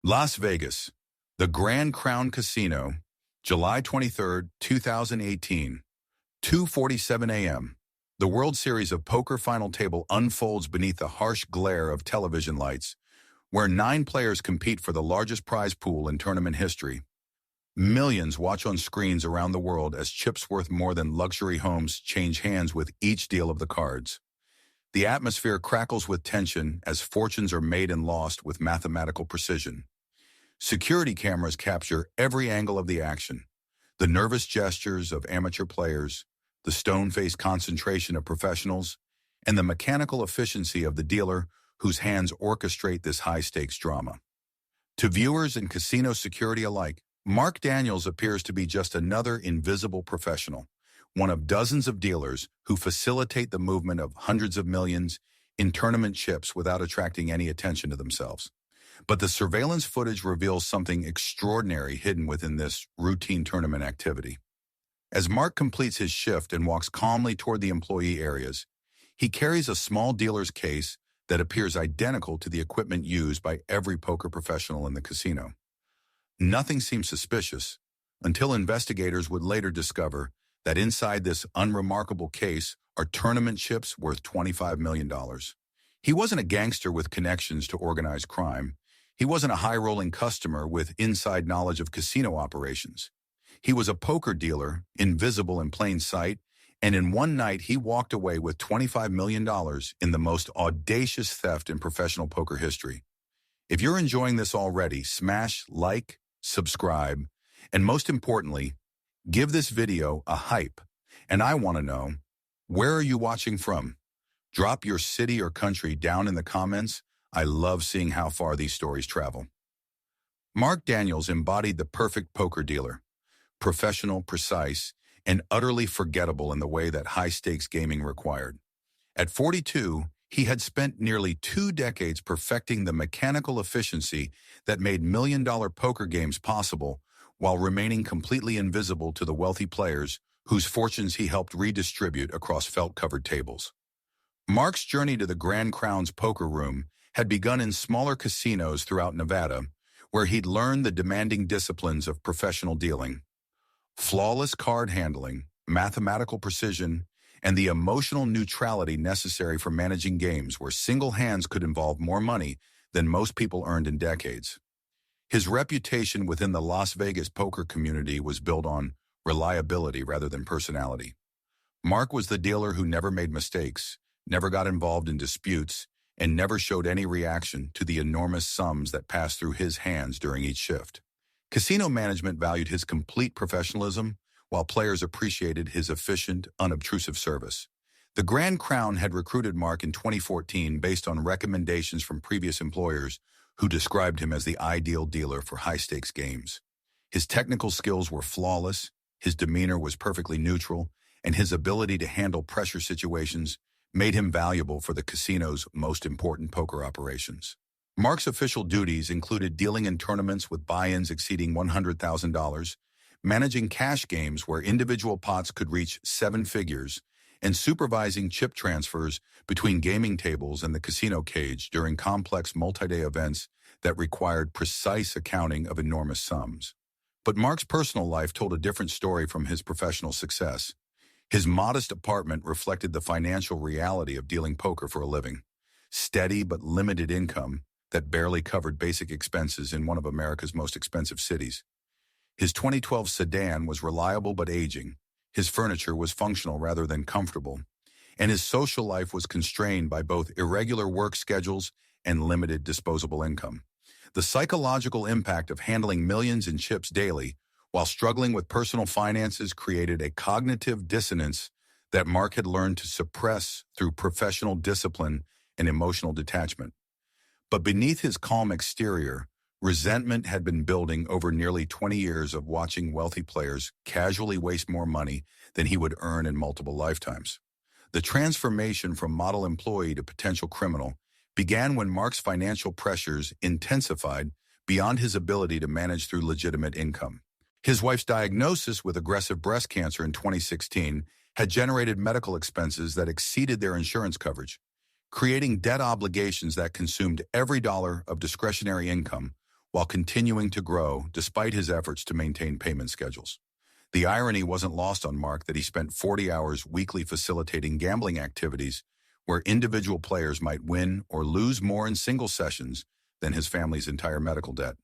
Las Vegas, the Grand Crown Casino, July 23rd, 2018, 2:47 a.m. The World Series of Poker final table unfolds beneath the harsh glare of television lights, where 9 players compete for the largest prize pool in tournament history. Millions watch on screens around the world as chips worth more than luxury homes change hands with each deal of the cards. The atmosphere crackles with tension as fortunes are made and lost with mathematical precision. Security cameras capture every angle of the action: the nervous gestures of amateur players, the stone-faced concentration of professionals, and the mechanical efficiency of the dealer whose hands orchestrate this high-stakes drama. To viewers and casino security alike, Mark Daniels appears to be just another invisible professional, one of dozens of dealers who facilitate the movement of hundreds of millions in tournament chips without attracting any attention to themselves. But the surveillance footage reveals something extraordinary hidden within this routine tournament activity. As Mark completes his shift and walks calmly toward the employee areas, he carries a small dealer's case that appears identical to the equipment used by every poker professional in the casino. Nothing seems suspicious until investigators would later discover that inside this unremarkable case are tournament chips worth $25 million. He wasn't a gangster with connections to organized crime. He wasn't a high-rolling customer with inside knowledge of casino operations. He was a poker dealer, invisible in plain sight, and in one night he walked away with $25 million in the most audacious theft in professional poker history. If you're enjoying this already, smash like, subscribe, and most importantly, give this video a hype. And I want to know, where are you watching from? Drop your city or country down in the comments. I love seeing how far these stories travel. Mark Daniels embodied the perfect poker dealer: professional, precise, and utterly forgettable in the way that high-stakes gaming required. At 42, he had spent nearly 2 decades perfecting the mechanical efficiency that made million-dollar poker games possible while remaining completely invisible to the wealthy players whose fortunes he helped redistribute across felt-covered tables. Mark's journey to the Grand Crown's poker room had begun in smaller casinos throughout Nevada, where he'd learned the demanding disciplines of professional dealing. Flawless card handling, mathematical precision, and the emotional neutrality necessary for managing games where single hands could involve more money than most people earned in decades. His reputation within the Las Vegas poker community was built on reliability rather than personality. Mark was the dealer who never made mistakes, never got involved in disputes, and never showed any reaction to the enormous sums that passed through his hands during each shift. Casino management valued his complete professionalism, while players appreciated his efficient, unobtrusive service. The Grand Crown had recruited Mark in 2014 based on recommendations from previous employers who described him as the ideal dealer for high-stakes games. His technical skills were flawless, his demeanor was perfectly neutral, and his ability to handle pressure situations made him valuable for the casino's most important poker operations. Mark's official duties included dealing in tournaments with buy-ins exceeding $100,000, managing cash games where individual pots could reach 7 figures, and supervising chip transfers between gaming tables and the casino cage during complex multi-day events that required precise accounting of enormous sums. But Mark's personal life told a different story from his professional success. His modest apartment reflected the financial reality of dealing poker for a living: steady but limited income that barely covered basic expenses in one of America's most expensive cities. His 2012 sedan was reliable but aging, his furniture was functional rather than comfortable, and his social life was constrained by both irregular work schedules and limited disposable income. The psychological impact of handling millions in chips daily while struggling with personal finances created a cognitive dissonance that Mark had learned to suppress through professional discipline and emotional detachment. But beneath his calm exterior, resentment had been building over nearly 20 years of watching wealthy players casually waste more money than he would earn in multiple lifetimes. The transformation from model employee to potential criminal began when Mark's financial pressures intensified beyond his ability to manage through legitimate income. His wife's diagnosis with aggressive breast cancer in 2016 had generated medical expenses that exceeded their insurance coverage, creating debt obligations that consumed every dollar of discretionary income while continuing to grow despite his efforts to maintain payment schedules. The irony wasn't lost on Mark that he spent 40 hours weekly facilitating gambling activities where individual players might win or lose more in single sessions than his family's entire medical debt.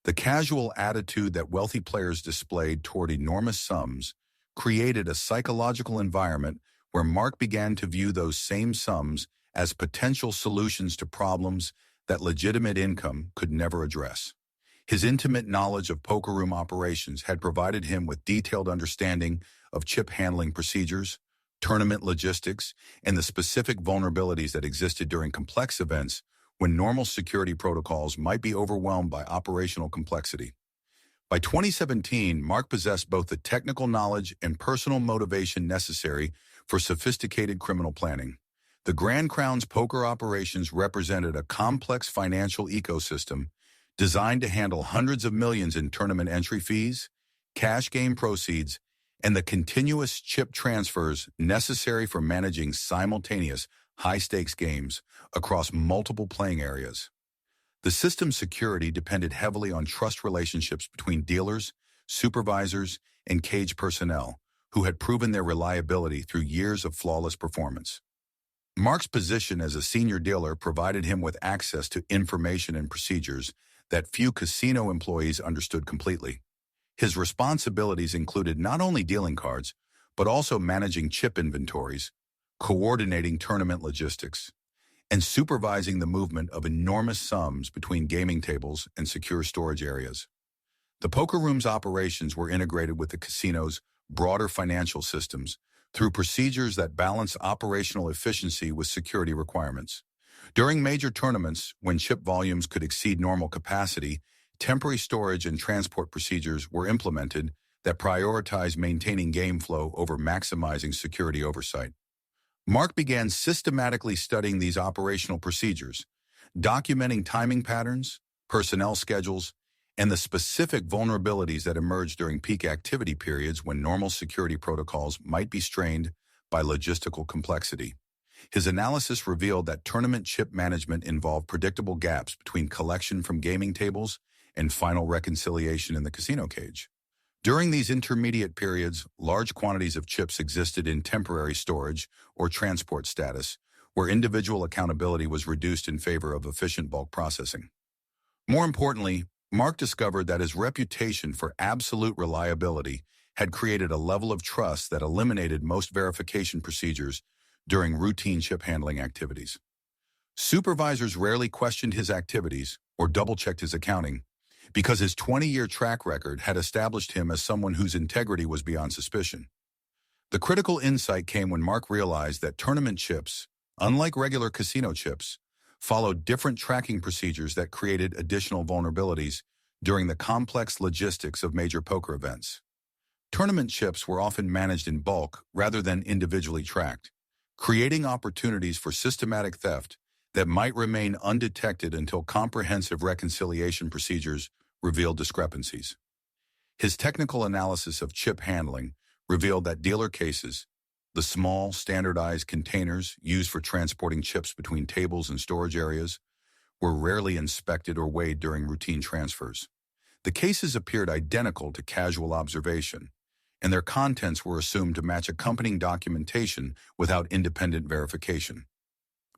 The casual attitude that wealthy players displayed toward enormous sums created a psychological environment where Mark began to view those same sums as potential solutions to problems that legitimate income could never address. His intimate knowledge of poker room operations had provided him with detailed understanding of chip handling procedures, tournament logistics, and the specific vulnerabilities that existed during complex events when normal security protocols might be overwhelmed by operational complexity. By 2017, Mark possessed both the technical knowledge and personal motivation necessary for sophisticated criminal planning. The Grand Crown's poker operations represented a complex financial ecosystem designed to handle hundreds of millions in tournament entry fees, cash game proceeds, and the continuous chip transfers necessary for managing simultaneous high-stakes games across multiple playing areas. The system's security depended heavily on trust relationships between dealers, supervisors, and cage personnel, who had proven their reliability through years of flawless performance. Mark's position as a senior dealer provided him with access to information and procedures that few casino employees understood completely. His responsibilities included not only dealing cards, but also managing chip inventories, coordinating tournament logistics, and supervising the movement of enormous sums between gaming tables and secure storage areas. The poker room's operations were integrated with the casino's broader financial systems through procedures that balance operational efficiency with security requirements. During major tournaments, when chip volumes could exceed normal capacity, temporary storage and transport procedures were implemented that prioritized maintaining game flow over maximizing security oversight. Mark began systematically studying these operational procedures, documenting timing patterns, personnel schedules, and the specific vulnerabilities that emerged during peak activity periods when normal security protocols might be strained by logistical complexity. His analysis revealed that tournament chip management involved predictable gaps between collection from gaming tables and final reconciliation in the casino cage. During these intermediate periods, large quantities of chips existed in temporary storage or transport status, where individual accountability was reduced in favor of efficient bulk processing. More importantly, Mark discovered that his reputation for absolute reliability had created a level of trust that eliminated most verification procedures during routine chip handling activities. Supervisors rarely questioned his activities or double-checked his accounting because his 20-year track record had established him as someone whose integrity was beyond suspicion. The critical insight came when Mark realized that tournament chips, unlike regular casino chips, followed different tracking procedures that created additional vulnerabilities during the complex logistics of major poker events. Tournament chips were often managed in bulk rather than individually tracked, creating opportunities for systematic theft that might remain undetected until comprehensive reconciliation procedures revealed discrepancies. His technical analysis of chip handling revealed that dealer cases, the small, standardized containers used for transporting chips between tables and storage areas, were rarely inspected or weighed during routine transfers. The cases appeared identical to casual observation, and their contents were assumed to match accompanying documentation without independent verification.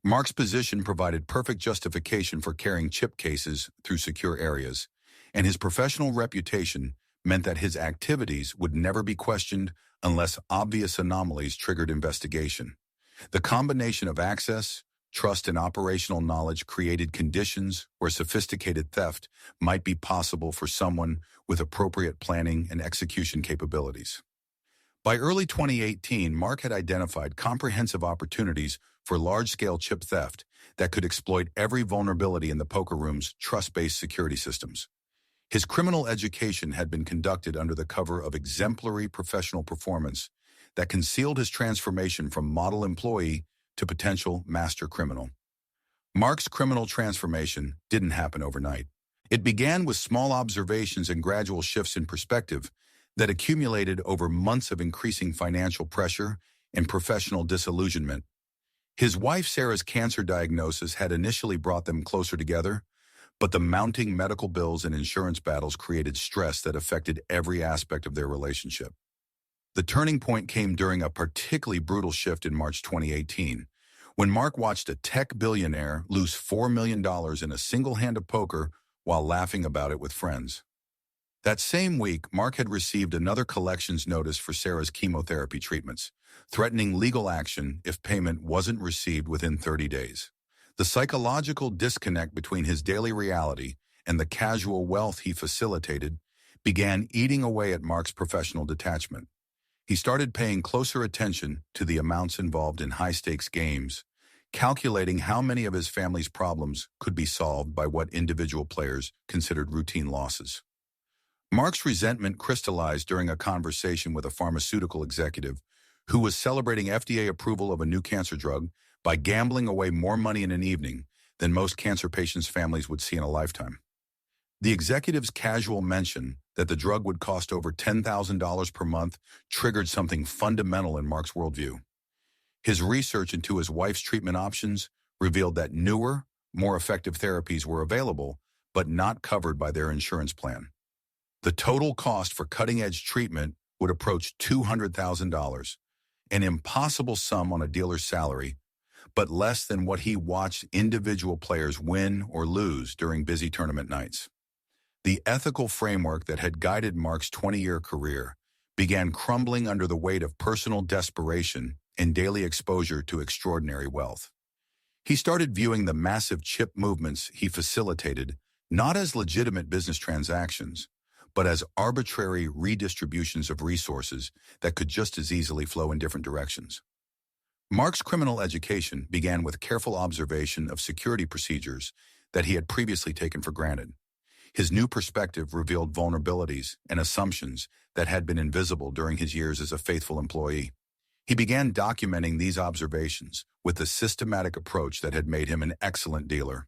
Mark's position provided perfect justification for carrying chip cases through secure areas, and his professional reputation meant that his activities would never be questioned unless obvious anomalies triggered investigation. The combination of access, trust, and operational knowledge created conditions where sophisticated theft might be possible for someone with appropriate planning and execution capabilities. By early 2018, Mark had identified comprehensive opportunities for large-scale chip theft that could exploit every vulnerability in the poker room's trust-based security systems. His criminal education had been conducted under the cover of exemplary professional performance that concealed his transformation from model employee to potential master criminal. Mark's criminal transformation didn't happen overnight. It began with small observations and gradual shifts in perspective that accumulated over months of increasing financial pressure and professional disillusionment. His wife Sarah's cancer diagnosis had initially brought them closer together, But the mounting medical bills and insurance battles created stress that affected every aspect of their relationship. The turning point came during a particularly brutal shift in March 2018, when Mark watched a tech billionaire lose $4 million in a single hand of poker while laughing about it with friends. That same week, Mark had received another collections notice for Sarah's chemotherapy treatments, threatening legal action if payment wasn't received within 30 days. The psychological disconnect between his daily reality and the casual wealth he facilitated began eating away at Mark's professional detachment. He started paying closer attention to the amounts involved in high-stakes games, calculating how many of his family's problems could be solved by what individual players considered routine losses. Mark's resentment crystallized during a conversation with a pharmaceutical executive who was celebrating FDA approval of a new cancer drug by gambling away more money in an evening than most cancer patients' families would see in a lifetime. The executive's casual mention that the drug would cost over $10,000 per month triggered something fundamental in Mark's worldview. His research into his wife's treatment options revealed that newer, more effective therapies were available, but not covered by their insurance plan. The total cost for cutting-edge treatment would approach $200,000, an impossible sum on a dealer's salary, but less than what he watched individual players win or lose during busy tournament nights. The ethical framework that had guided Mark's 20-year career began crumbling under the weight of personal desperation and daily exposure to extraordinary wealth. He started viewing the massive chip movements he facilitated not as legitimate business transactions, but as arbitrary redistributions of resources that could just as easily flow in different directions. Mark's criminal education began with careful observation of security procedures that he had previously taken for granted. His new perspective revealed vulnerabilities and assumptions that had been invisible during his years as a faithful employee. He began documenting these observations with the systematic approach that had made him an excellent dealer.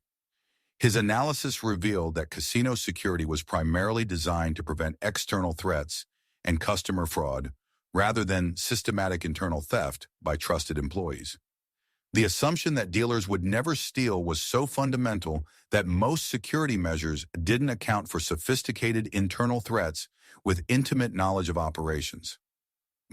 His analysis revealed that casino security was primarily designed to prevent external threats and customer fraud rather than systematic internal theft by trusted employees. The assumption that dealers would never steal was so fundamental that most security measures didn't account for sophisticated internal threats with intimate knowledge of operations.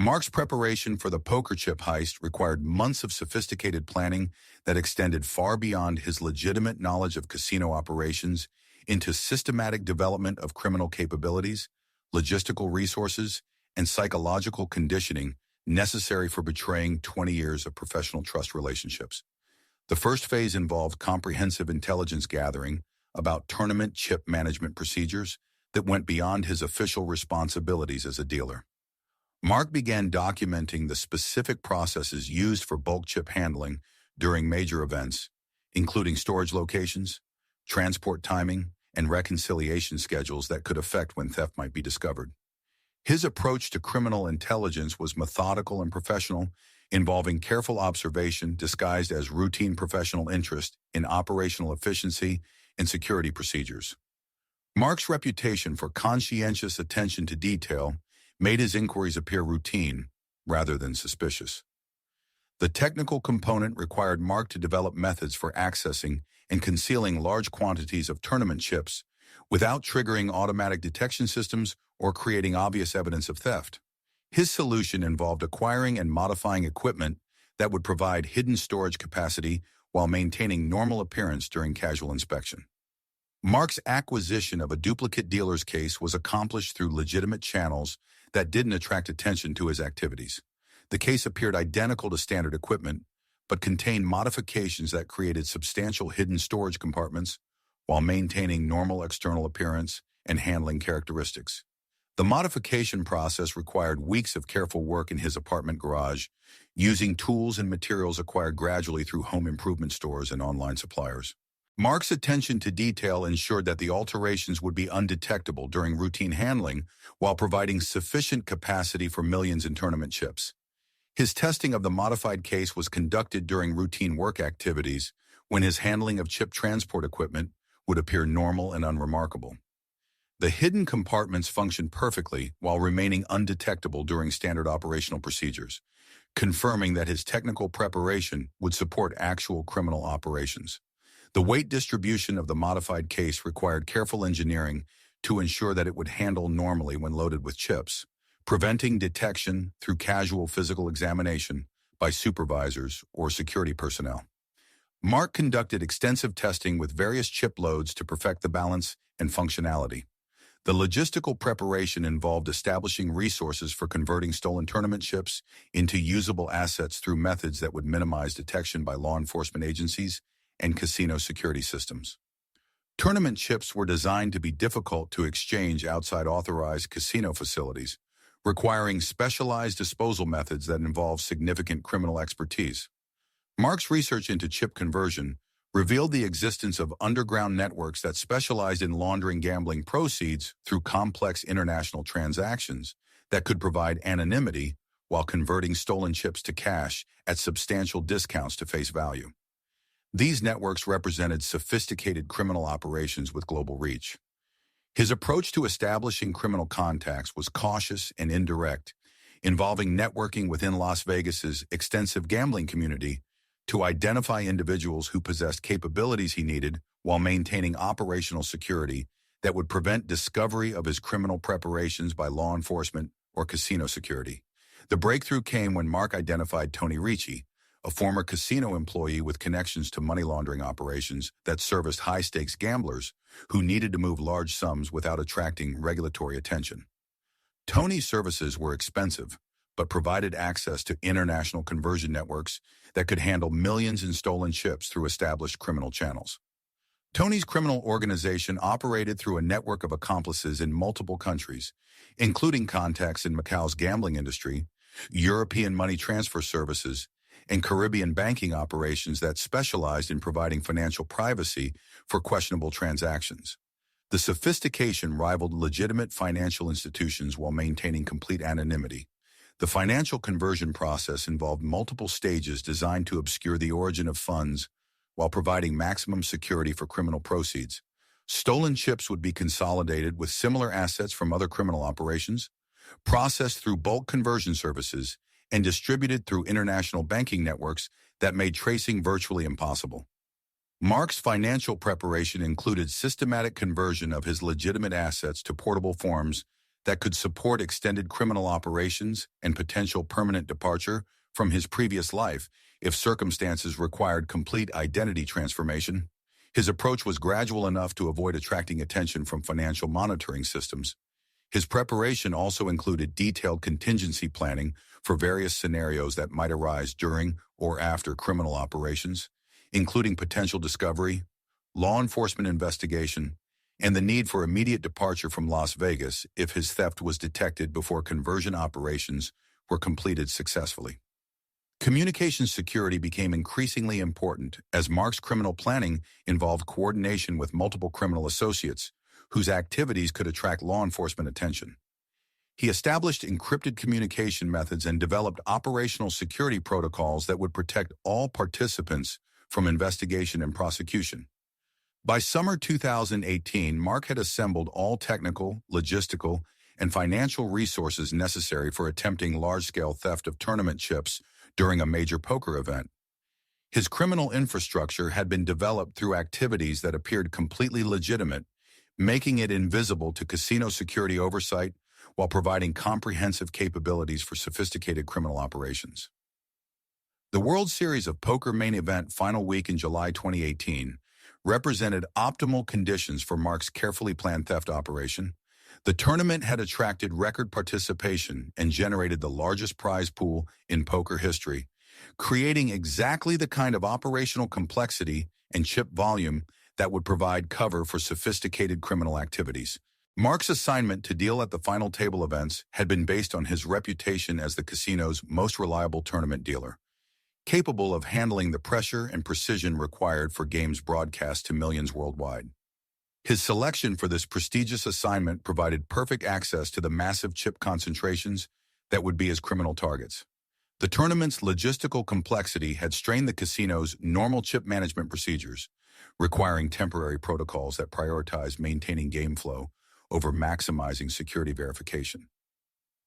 Mark's preparation for the poker chip heist required months of sophisticated planning that extended far beyond his legitimate knowledge of casino operations into systematic development of criminal capabilities, logistical resources, and psychological conditioning necessary for betraying 20 years of professional trust relationships. The first phase involved comprehensive intelligence gathering about tournament chip management procedures that went beyond his official responsibilities as a dealer. Mark began documenting the specific processes used for bulk chip handling during major events, including storage locations, transport timing, and reconciliation schedules that could affect when theft might be discovered. His approach to criminal intelligence was methodical and professional, involving careful observation disguised as routine professional interest in operational efficiency and security procedures. Mark's reputation for conscientious attention to detail made his inquiries appear routine rather than suspicious. The technical component required Mark to develop methods for accessing and concealing large quantities of tournament chips without triggering automatic detection systems or creating obvious evidence of theft. His solution involved acquiring and modifying equipment that would provide hidden storage capacity while maintaining normal appearance during casual inspection. Mark's acquisition of a duplicate dealer's case was accomplished through legitimate channels that didn't attract attention to his activities. The case appeared identical to standard equipment, but contained modifications that created substantial hidden storage compartments while maintaining normal external appearance and handling characteristics. The modification process required weeks of careful work in his apartment garage, using tools and materials acquired gradually through home improvement stores and online suppliers. Mark's attention to detail ensured that the alterations would be undetectable during routine handling while providing sufficient capacity for millions in tournament chips. His testing of the modified case was conducted during routine work activities when his handling of chip transport equipment would appear normal and unremarkable. The hidden compartments functioned perfectly while remaining undetectable during standard operational procedures, confirming that his technical preparation would support actual criminal operations. The weight distribution of the modified case required careful engineering to ensure that it would handle normally when loaded with chips, preventing detection through casual physical examination by supervisors or security personnel. Mark conducted extensive testing with various chip loads to perfect the balance and functionality. The logistical preparation involved establishing resources for converting stolen tournament chips into usable assets through methods that would minimize detection by law enforcement agencies and casino security systems. Tournament chips were designed to be difficult to exchange outside authorized casino facilities, requiring specialized disposal methods that involve significant criminal expertise. Mark's research into chip conversion revealed the existence of underground networks that specialized in laundering gambling proceeds through complex international transactions that could provide anonymity while converting stolen chips to cash at substantial discounts to face value. These networks represented sophisticated criminal operations with global reach. His approach to establishing criminal contacts was cautious and indirect, involving networking within Las Vegas's extensive gambling community to identify individuals who possessed capabilities he needed while maintaining operational security that would prevent discovery of his criminal preparations by law enforcement or casino security. The breakthrough came when Mark identified Tony Ricci, a former casino employee with connections to money laundering operations that serviced high-stakes gamblers who needed to move large sums without attracting regulatory attention. Tony's services were expensive, but provided access to international conversion networks that could handle millions in stolen chips through established criminal channels. Tony's criminal organization operated through a network of accomplices in multiple countries, including contacts in Macau's gambling industry, European money transfer services, and Caribbean banking operations that specialized in providing financial privacy for questionable transactions. The sophistication rivaled legitimate financial institutions while maintaining complete anonymity. The financial conversion process involved multiple stages designed to obscure the origin of funds while providing maximum security for criminal proceeds. Stolen chips would be consolidated with similar assets from other criminal operations, processed through bulk conversion services, and distributed through international banking networks that made tracing virtually impossible. Mark's financial preparation included systematic conversion of his legitimate assets to portable forms that could support extended criminal operations and potential permanent departure from his previous life if circumstances required complete identity transformation. His approach was gradual enough to avoid attracting attention from financial monitoring systems. His preparation also included detailed contingency planning for various scenarios that might arise during or after criminal operations, including potential discovery, law enforcement investigation, and the need for immediate departure from Las Vegas if his theft was detected before conversion operations were completed successfully. Communications security became increasingly important as Mark's criminal planning involved coordination with multiple criminal associates whose activities could attract law enforcement attention. He established encrypted communication methods and developed operational security protocols that would protect all participants from investigation and prosecution. By summer 2018, Mark had assembled all technical, logistical, and financial resources necessary for attempting large-scale theft of tournament chips during a major poker event. His criminal infrastructure had been developed through activities that appeared completely legitimate, making it invisible to casino security oversight while providing comprehensive capabilities for sophisticated criminal operations. The World Series of Poker main event final week in July 2018 represented optimal conditions for Mark's carefully planned theft operation. The tournament had attracted record participation and generated the largest prize pool in poker history, creating exactly the kind of operational complexity and chip volume that would provide cover for sophisticated criminal activities. Mark's assignment to deal at the final table events had been based on his reputation as the casino's most reliable tournament dealer, capable of handling the pressure and precision required for games broadcast to millions worldwide. His selection for this prestigious assignment provided perfect access to the massive chip concentrations that would be his criminal targets. The tournament's logistical complexity had strained the casino's normal chip management procedures, requiring temporary protocols that prioritized maintaining game flow over maximizing security verification.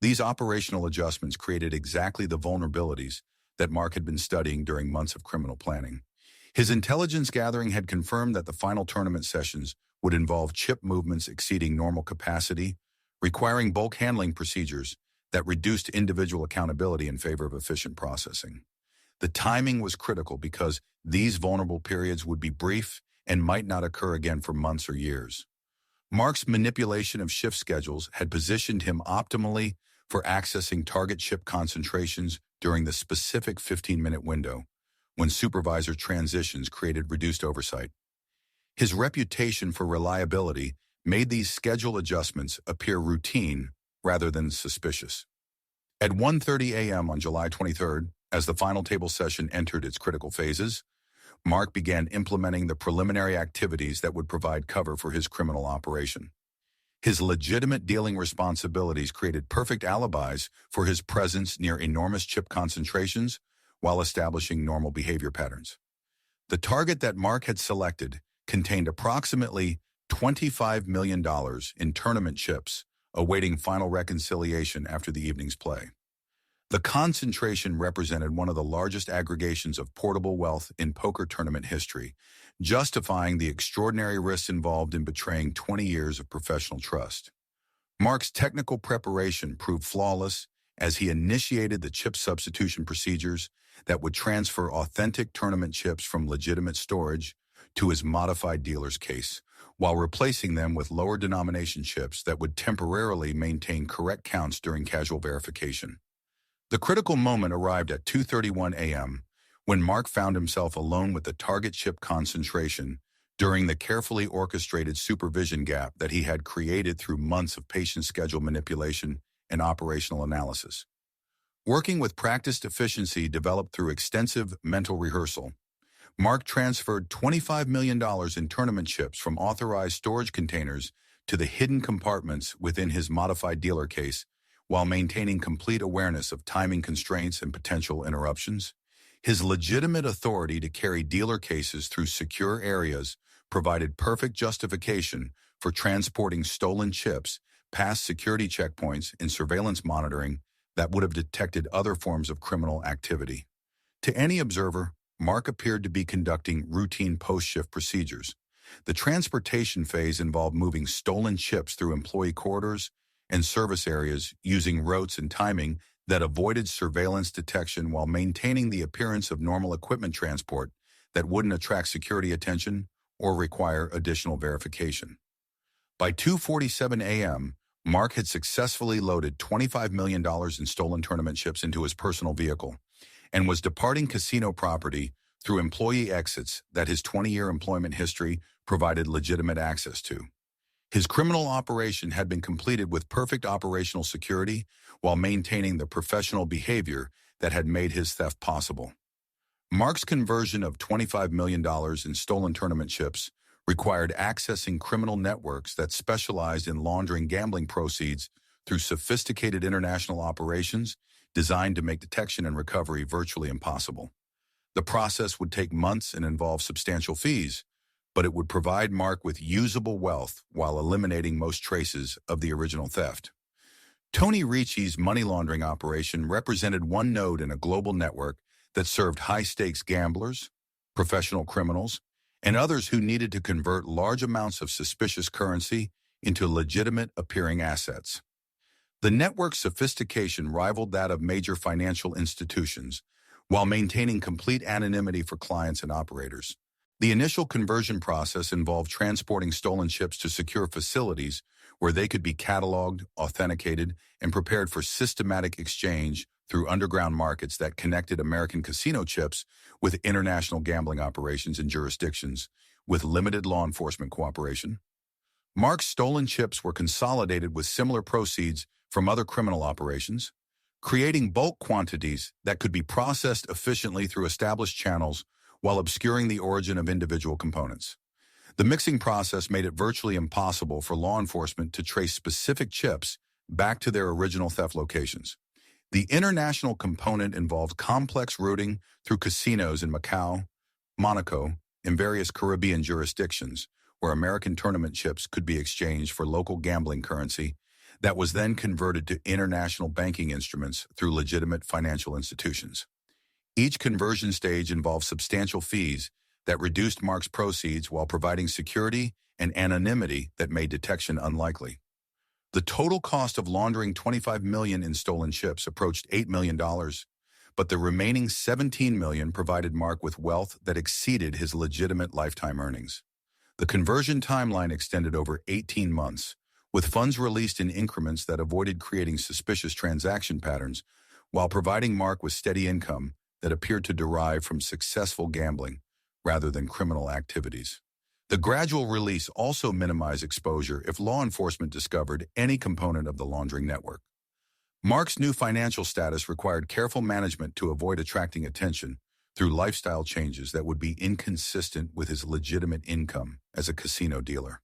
These operational adjustments created exactly the vulnerabilities that Mark had been studying during months of criminal planning. His intelligence gathering had confirmed that the final tournament sessions would involve chip movements exceeding normal capacity, requiring bulk handling procedures that reduced individual accountability in favor of efficient processing. The timing was critical because these vulnerable periods would be brief and might not occur again for months or years. Mark's manipulation of shift schedules had positioned him optimally for accessing target chip concentrations during the specific 15-minute window, when supervisor transitions created reduced oversight. His reputation for reliability made these schedule adjustments appear routine rather than suspicious. At 1:30 a.m. on July 23rd, as the final table session entered its critical phases, Mark began implementing the preliminary activities that would provide cover for his criminal operation. His legitimate dealing responsibilities created perfect alibis for his presence near enormous chip concentrations while establishing normal behavior patterns. The target that Mark had selected contained approximately $25 million in tournament chips, awaiting final reconciliation after the evening's play. The concentration represented one of the largest aggregations of portable wealth in poker tournament history, justifying the extraordinary risks involved in betraying 20 years of professional trust. Mark's technical preparation proved flawless as he initiated the chip substitution procedures that would transfer authentic tournament chips from legitimate storage to his modified dealer's case, while replacing them with lower denomination chips that would temporarily maintain correct counts during casual verification. The critical moment arrived at 2:31 a.m. when Mark found himself alone with the target chip concentration during the carefully orchestrated supervision gap that he had created through months of patient schedule manipulation and operational analysis. Working with practiced efficiency developed through extensive mental rehearsal, Mark transferred $25 million in tournament chips from authorized storage containers to the hidden compartments within his modified dealer case, while maintaining complete awareness of timing constraints and potential interruptions. His legitimate authority to carry dealer cases through secure areas provided perfect justification for transporting stolen chips past security checkpoints and surveillance monitoring that would have detected other forms of criminal activity. To any observer, Mark appeared to be conducting routine post-shift procedures. The transportation phase involved moving stolen chips through employee corridors and service areas using routes and timing that avoided surveillance detection while maintaining the appearance of normal equipment transport that wouldn't attract security attention or require additional verification. By 2:47 a.m., Mark had successfully loaded $25 million in stolen tournament chips into his personal vehicle and was departing casino property through employee exits that his 20-year employment history provided legitimate access to. His criminal operation had been completed with perfect operational security while maintaining the professional behavior that had made his theft possible. Mark's conversion of $25 million in stolen tournament chips required accessing criminal networks that specialized in laundering gambling proceeds through sophisticated international operations designed to make detection and recovery virtually impossible. The process would take months and involve substantial fees, but it would provide Mark with usable wealth while eliminating most traces of the original theft. Tony Ricci's money laundering operation represented one node in a global network that served high-stakes gamblers, professional criminals, and others who needed to convert large amounts of suspicious currency into legitimate-appearing assets. The network's sophistication rivaled that of major financial institutions, while maintaining complete anonymity for clients and operators. The initial conversion process involved transporting stolen chips to secure facilities where they could be cataloged, authenticated, and prepared for systematic exchange through underground markets that connected American casino chips with international gambling operations in jurisdictions with limited law enforcement cooperation. Mark's stolen chips were consolidated with similar proceeds from other criminal operations, creating bulk quantities that could be processed efficiently through established channels while obscuring the origin of individual components. The mixing process made it virtually impossible for law enforcement to trace specific chips back to their original theft locations. The international component involved complex routing through casinos in Macau, Monaco, and various Caribbean jurisdictions, where American tournament chips could be exchanged for local gambling currency that was then converted to international banking instruments through legitimate financial institutions. Each conversion stage involved substantial fees that reduced Mark's proceeds while providing security and anonymity that made detection unlikely. The total cost of laundering $25 million in stolen chips approached $8 million, but the remaining $17 million provided Mark with wealth that exceeded his legitimate lifetime earnings. The conversion timeline extended over 18 months, with funds released in increments that avoided creating suspicious transaction patterns while providing Mark with steady income that appeared to derive from successful gambling rather than criminal activities. The gradual release also minimized exposure if law enforcement discovered any component of the laundering network. Mark's new financial status required careful management to avoid attracting attention through lifestyle changes that would be inconsistent with his legitimate income as a casino dealer.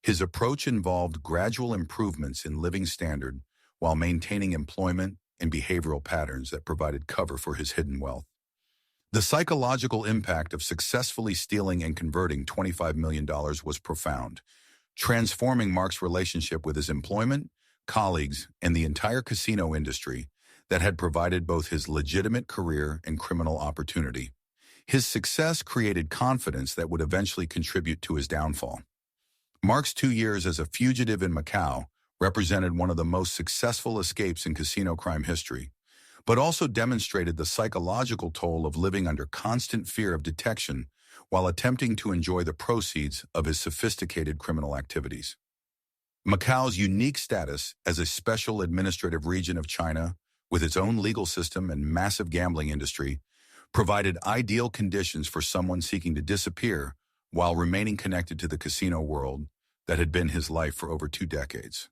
His approach involved gradual improvements in living standard while maintaining employment and behavioral patterns that provided cover for his hidden wealth. The psychological impact of successfully stealing and converting $25 million was profound, transforming Mark's relationship with his employment, colleagues, and the entire casino industry that had provided both his legitimate career and criminal opportunity. His success created confidence that would eventually contribute to his downfall. Mark's 2 years as a fugitive in Macau represented one of the most successful escapes in casino crime history, but also demonstrated the psychological toll of living under constant fear of detection while attempting to enjoy the proceeds of his sophisticated criminal activities. Macau's unique status as a special administrative region of China, with its own legal system and massive gambling industry, provided ideal conditions for someone seeking to disappear while remaining connected to the casino world that had been his life for over 2 decades.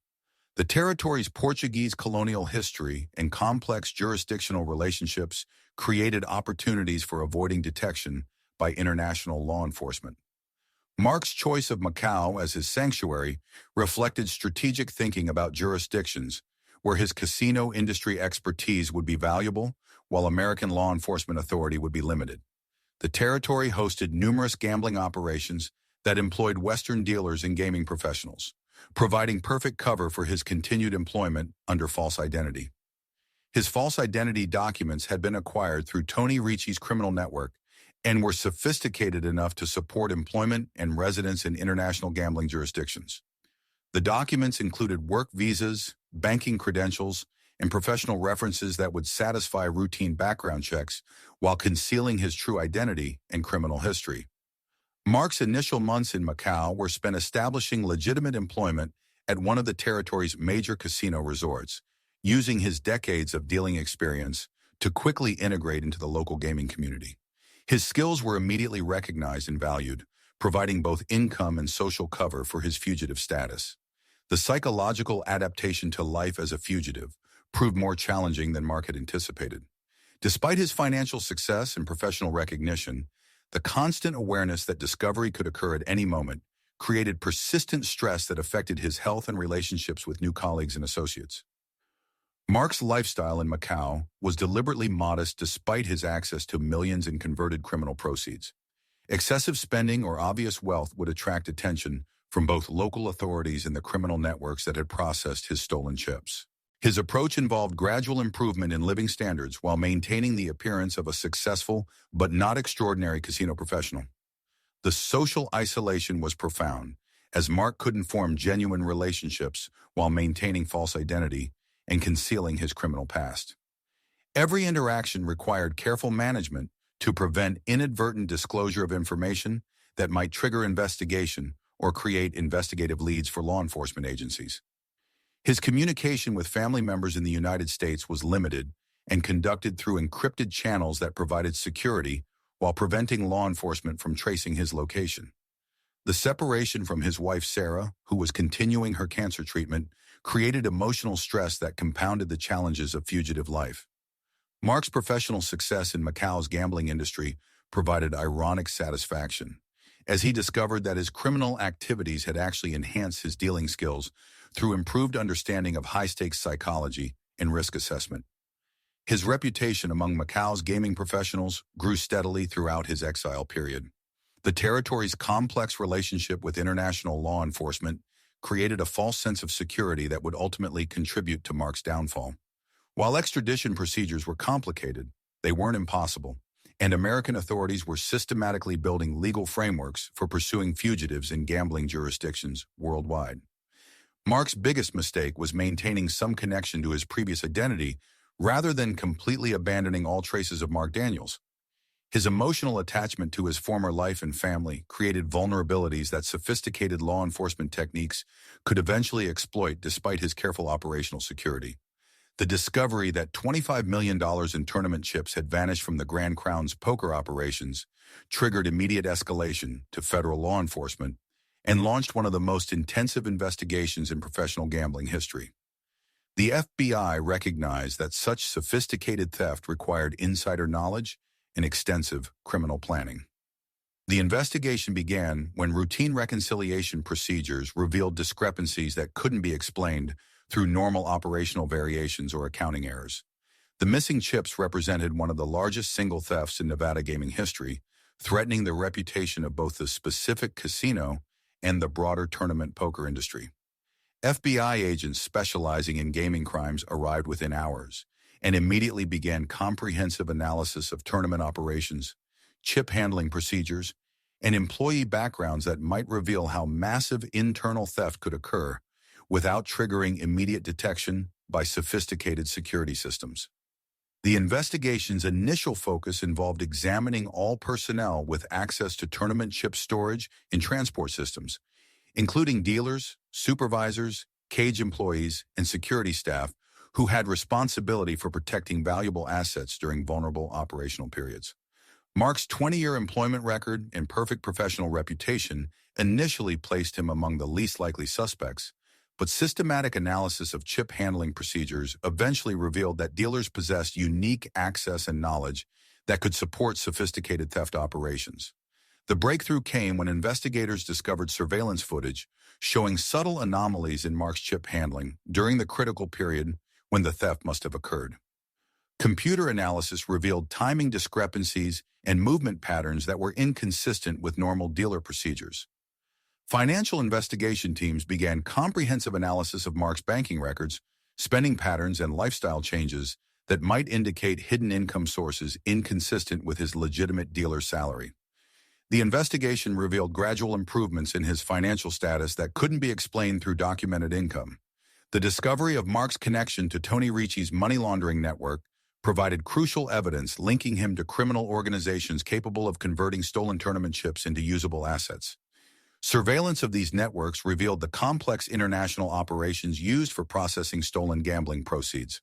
The territory's Portuguese colonial history and complex jurisdictional relationships created opportunities for avoiding detection by international law enforcement. Mark's choice of Macau as his sanctuary reflected strategic thinking about jurisdictions where his casino industry expertise would be valuable while American law enforcement authority would be limited. The territory hosted numerous gambling operations that employed Western dealers and gaming professionals, providing perfect cover for his continued employment under false identity. His false identity documents had been acquired through Tony Ricci's criminal network and were sophisticated enough to support employment and residence in international gambling jurisdictions. The documents included work visas, banking credentials, and professional references that would satisfy routine background checks while concealing his true identity and criminal history. Mark's initial months in Macau were spent establishing legitimate employment at one of the territory's major casino resorts, using his decades of dealing experience to quickly integrate into the local gaming community. His skills were immediately recognized and valued, providing both income and social cover for his fugitive status. The psychological adaptation to life as a fugitive proved more challenging than Mark had anticipated. Despite his financial success and professional recognition, the constant awareness that discovery could occur at any moment created persistent stress that affected his health and relationships with new colleagues and associates. Mark's lifestyle in Macau was deliberately modest despite his access to millions in converted criminal proceeds. Excessive spending or obvious wealth would attract attention from both local authorities and the criminal networks that had processed his stolen chips. His approach involved gradual improvement in living standards while maintaining the appearance of a successful but not extraordinary casino professional. The social isolation was profound, as Mark couldn't form genuine relationships while maintaining false identity and concealing his criminal past. Every interaction required careful management to prevent inadvertent disclosure of information that might trigger investigation or create investigative leads for law enforcement agencies. His communication with family members in the United States was limited and conducted through encrypted channels that provided security while preventing law enforcement from tracing his location. The separation from his wife Sarah, who was continuing her cancer treatment, created emotional stress that compounded the challenges of fugitive life. Mark's professional success in Macau's gambling industry provided ironic satisfaction, as he discovered that his criminal activities had actually enhanced his dealing skills through improved understanding of high-stakes psychology and risk assessment. His reputation among Macau's gaming professionals grew steadily throughout his exile period. The territory's complex relationship with international law enforcement created a false sense of security that would ultimately contribute to Mark's downfall. While extradition procedures were complicated, they weren't impossible, and American authorities were systematically building legal frameworks for pursuing fugitives in gambling jurisdictions worldwide. Mark's biggest mistake was maintaining some connection to his previous identity rather than completely abandoning all traces of Mark Daniels. His emotional attachment to his former life and family created vulnerabilities that sophisticated law enforcement techniques could eventually exploit despite his careful operational security. The discovery that $25 million in tournament chips had vanished from the Grand Crown's poker operations triggered immediate escalation to federal law enforcement and launched one of the most intensive investigations in professional gambling history. The FBI recognized that such sophisticated theft required insider knowledge and extensive criminal planning. The investigation began when routine reconciliation procedures revealed discrepancies that couldn't be explained through normal operational variations or accounting errors. The missing chips represented one of the largest single thefts in Nevada gaming history, threatening the reputation of both the specific casino and the broader tournament poker industry. FBI agents specializing in gaming crimes arrived within hours and immediately began comprehensive analysis of tournament operations, chip handling procedures, and employee backgrounds that might reveal how massive internal theft could occur without triggering immediate detection by sophisticated security systems. The investigation's initial focus involved examining all personnel with access to tournament chip storage and transport systems, including dealers, supervisors, cage employees, and security staff who had responsibility for protecting valuable assets during vulnerable operational periods. Mark's 20-year employment record and perfect professional reputation initially placed him among the least likely suspects, but systematic analysis of chip handling procedures eventually revealed that dealers possessed unique access and knowledge that could support sophisticated theft operations. The breakthrough came when investigators discovered surveillance footage showing subtle anomalies in Mark's chip handling during the critical period when the theft must have occurred. Computer analysis revealed timing discrepancies and movement patterns that were inconsistent with normal dealer procedures. Financial investigation teams began comprehensive analysis of Mark's banking records, spending patterns, and lifestyle changes that might indicate hidden income sources inconsistent with his legitimate dealer salary. The investigation revealed gradual improvements in his financial status that couldn't be explained through documented income. The discovery of Mark's connection to Tony Ricci's money laundering network provided crucial evidence linking him to criminal organizations capable of converting stolen tournament chips into usable assets. Surveillance of these networks revealed the complex international operations used for processing stolen gambling proceeds.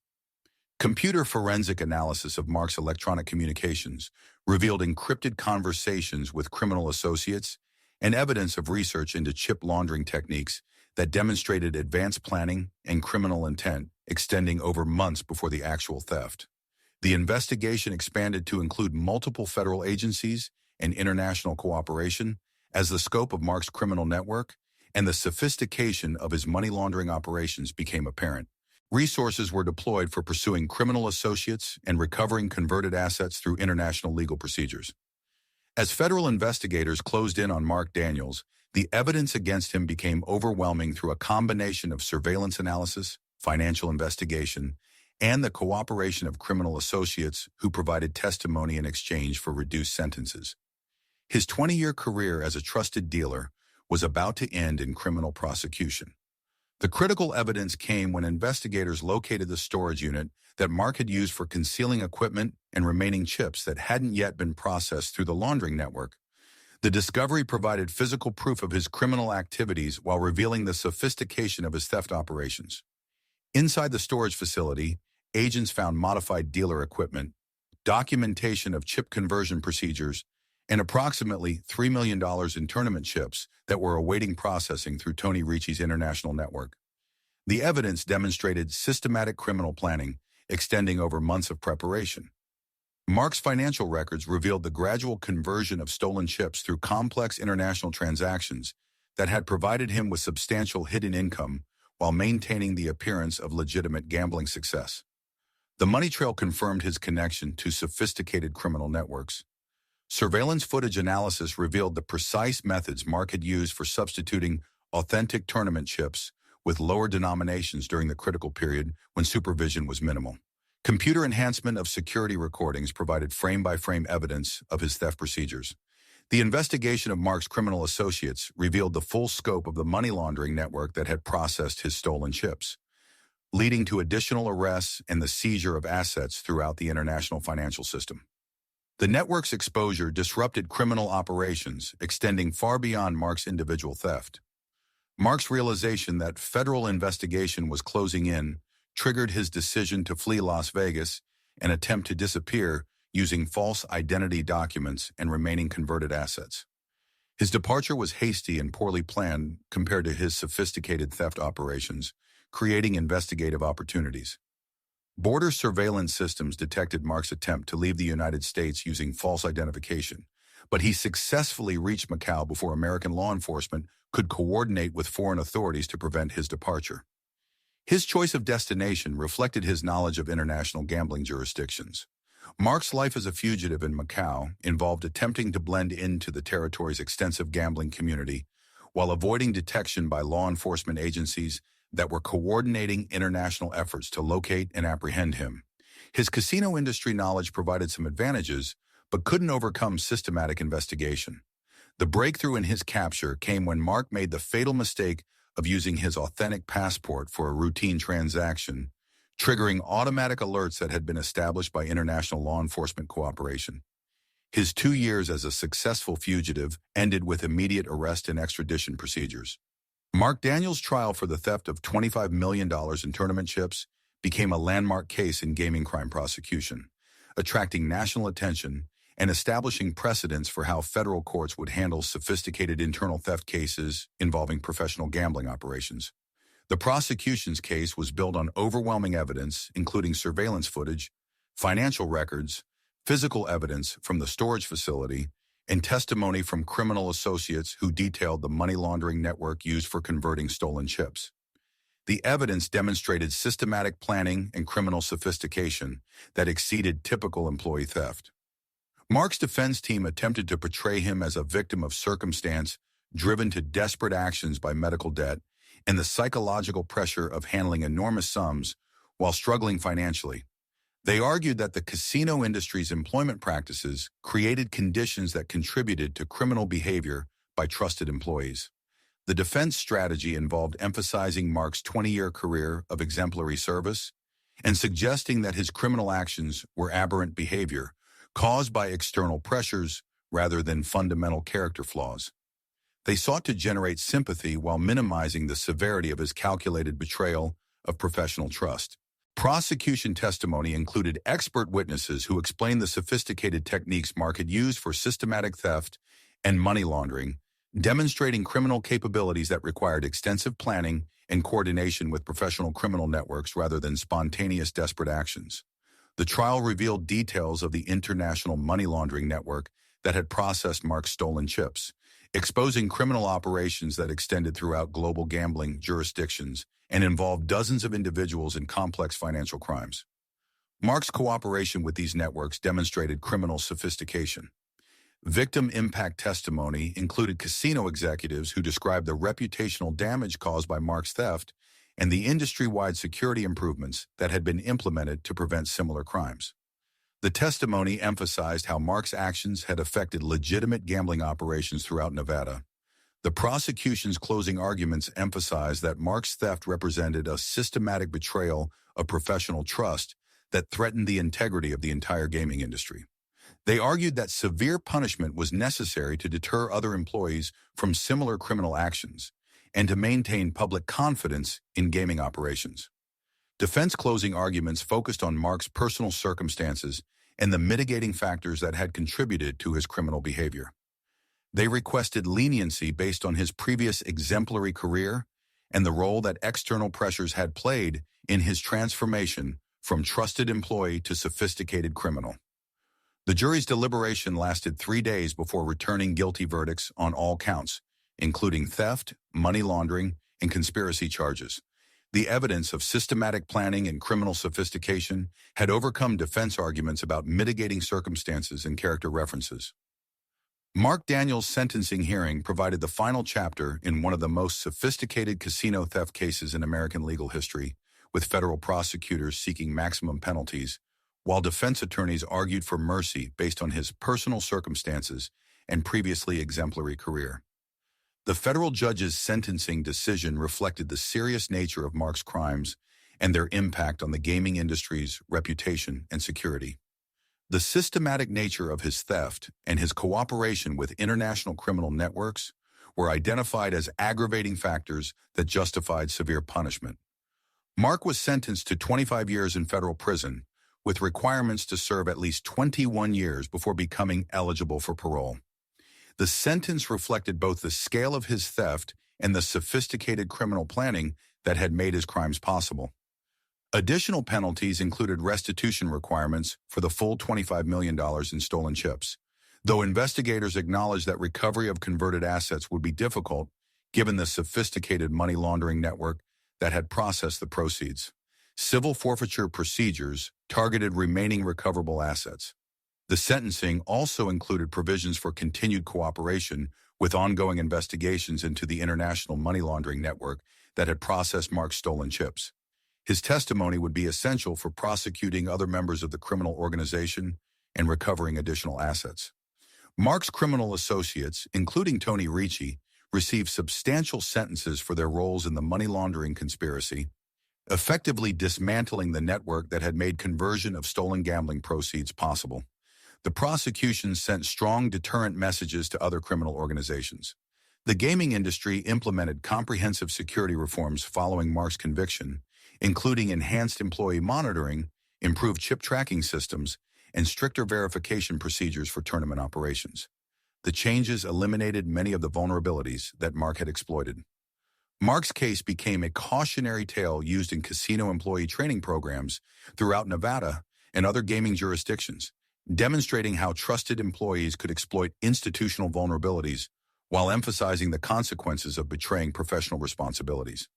Computer forensic analysis of Mark's electronic communications revealed encrypted conversations with criminal associates and evidence of research into chip laundering techniques that demonstrated advanced planning and criminal intent extending over months before the actual theft. The investigation expanded to include multiple federal agencies and international cooperation as the scope of Mark's criminal network and the sophistication of his money laundering operations became apparent. Resources were deployed for pursuing criminal associates and recovering converted assets through international legal procedures. As federal investigators closed in on Mark Daniels, the evidence against him became overwhelming through a combination of surveillance analysis, financial investigation, and the cooperation of criminal associates who provided testimony in exchange for reduced sentences. His 20-year career as a trusted dealer was about to end in criminal prosecution. The critical evidence came when investigators located the storage unit that Mark had used for concealing equipment and remaining chips that hadn't yet been processed through the laundering network. The discovery provided physical proof of his criminal activities while revealing the sophistication of his theft operations. Inside the storage facility, agents found modified dealer equipment, documentation of chip conversion procedures, and approximately $3 million in tournament chips that were awaiting processing through Tony Ricci's international network. The evidence demonstrated systematic criminal planning extending over months of preparation. Mark's financial records revealed the gradual conversion of stolen chips through complex international transactions that had provided him with substantial hidden income while maintaining the appearance of legitimate gambling success. The money trail confirmed his connection to sophisticated criminal networks. Surveillance footage analysis revealed the precise methods Mark had used for substituting authentic tournament chips with lower denominations during the critical period when supervision was minimal. Computer enhancement of security recordings provided frame-by-frame evidence of his theft procedures. The investigation of Mark's criminal associates revealed the full scope of the money laundering network that had processed his stolen chips, leading to additional arrests and the seizure of assets throughout the international financial system. The network's exposure disrupted criminal operations, extending far beyond Mark's individual theft. Mark's realization that federal investigation was closing in triggered his decision to flee Las Vegas and attempt to disappear using false identity documents and remaining converted assets. His departure was hasty and poorly planned compared to his sophisticated theft operations, creating investigative opportunities. Border surveillance systems detected Mark's attempt to leave the United States using false identification, but he successfully reached Macau before American law enforcement could coordinate with foreign authorities to prevent his departure. His choice of destination reflected his knowledge of international gambling jurisdictions. Mark's life as a fugitive in Macau involved attempting to blend into the territory's extensive gambling community while avoiding detection by law enforcement agencies that were coordinating international efforts to locate and apprehend him. His casino industry knowledge provided some advantages, but couldn't overcome systematic investigation. The breakthrough in his capture came when Mark made the fatal mistake of using his authentic passport for a routine transaction, triggering automatic alerts that had been established by international law enforcement cooperation. His 2 years as a successful fugitive ended with immediate arrest and extradition procedures. Mark Daniels' trial for the theft of $25 million in tournament chips became a landmark case in gaming crime prosecution, attracting national attention and establishing precedents for how federal courts would handle sophisticated internal theft cases involving professional gambling operations. The prosecution's case was built on overwhelming evidence, including surveillance footage, financial records, physical evidence from the storage facility, and testimony from criminal associates who detailed the money laundering network used for converting stolen chips. The evidence demonstrated systematic planning and criminal sophistication that exceeded typical employee theft. Mark's defense team attempted to portray him as a victim of circumstance driven to desperate actions by medical debt and the psychological pressure of handling enormous sums while struggling financially. They argued that the casino industry's employment practices created conditions that contributed to criminal behavior by trusted employees. The defense strategy involved emphasizing Mark's 20-year career of exemplary service and suggesting that his criminal actions were aberrant behavior caused by external pressures rather than fundamental character flaws. They sought to generate sympathy while minimizing the severity of his calculated betrayal of professional trust. Prosecution testimony included expert witnesses who explained the sophisticated techniques Mark had used for systematic theft and money laundering, demonstrating criminal capabilities that required extensive planning and coordination with professional criminal networks rather than spontaneous desperate actions. The trial revealed details of the international money laundering network that had processed Mark's stolen chips, exposing criminal operations that extended throughout global gambling jurisdictions and involved dozens of individuals in complex financial crimes. Mark's cooperation with these networks demonstrated criminal sophistication. Victim impact testimony included casino executives who described the reputational damage caused by Mark's theft and the industry-wide security improvements that had been implemented to prevent similar crimes. The testimony emphasized how Mark's actions had affected legitimate gambling operations throughout Nevada. The prosecution's closing arguments emphasized that Mark's theft represented a systematic betrayal of professional trust that threatened the integrity of the entire gaming industry. They argued that severe punishment was necessary to deter other employees from similar criminal actions and to maintain public confidence in gaming operations. Defense closing arguments focused on Mark's personal circumstances and the mitigating factors that had contributed to his criminal behavior. They requested leniency based on his previous exemplary career and the role that external pressures had played in his transformation from trusted employee to sophisticated criminal. The jury's deliberation lasted 3 days before returning guilty verdicts on all counts, including theft, money laundering, and conspiracy charges. The evidence of systematic planning and criminal sophistication had overcome defense arguments about mitigating circumstances and character references. Mark Daniels' sentencing hearing provided the final chapter in one of the most sophisticated casino theft cases in American legal history, with federal prosecutors seeking maximum penalties, while defense attorneys argued for mercy based on his personal circumstances and previously exemplary career. The federal judge's sentencing decision reflected the serious nature of Mark's crimes and their impact on the gaming industry's reputation and security. The systematic nature of his theft and his cooperation with international criminal networks were identified as aggravating factors that justified severe punishment. Mark was sentenced to 25 years in federal prison, with requirements to serve at least 21 years before becoming eligible for parole. The sentence reflected both the scale of his theft and the sophisticated criminal planning that had made his crimes possible. Additional penalties included restitution requirements for the full $25 million in stolen chips, though investigators acknowledged that recovery of converted assets would be difficult given the sophisticated money laundering network that had processed the proceeds. Civil forfeiture procedures targeted remaining recoverable assets. The sentencing also included provisions for continued cooperation with ongoing investigations into the international money laundering network that had processed Mark's stolen chips. His testimony would be essential for prosecuting other members of the criminal organization and recovering additional assets. Mark's criminal associates, including Tony Ricci, received substantial sentences for their roles in the money laundering conspiracy, effectively dismantling the network that had made conversion of stolen gambling proceeds possible. The prosecution sent strong deterrent messages to other criminal organizations. The gaming industry implemented comprehensive security reforms following Mark's conviction, including enhanced employee monitoring, improved chip tracking systems, and stricter verification procedures for tournament operations. The changes eliminated many of the vulnerabilities that Mark had exploited. Mark's case became a cautionary tale used in casino employee training programs throughout Nevada and other gaming jurisdictions, demonstrating how trusted employees could exploit institutional vulnerabilities while emphasizing the consequences of betraying professional responsibilities.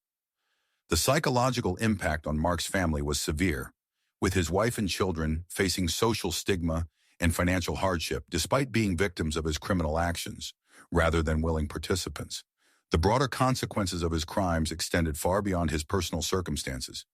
The psychological impact on Mark's family was severe, with his wife and children facing social stigma and financial hardship despite being victims of his criminal actions rather than willing participants. The broader consequences of his crimes extended far beyond his personal circumstances.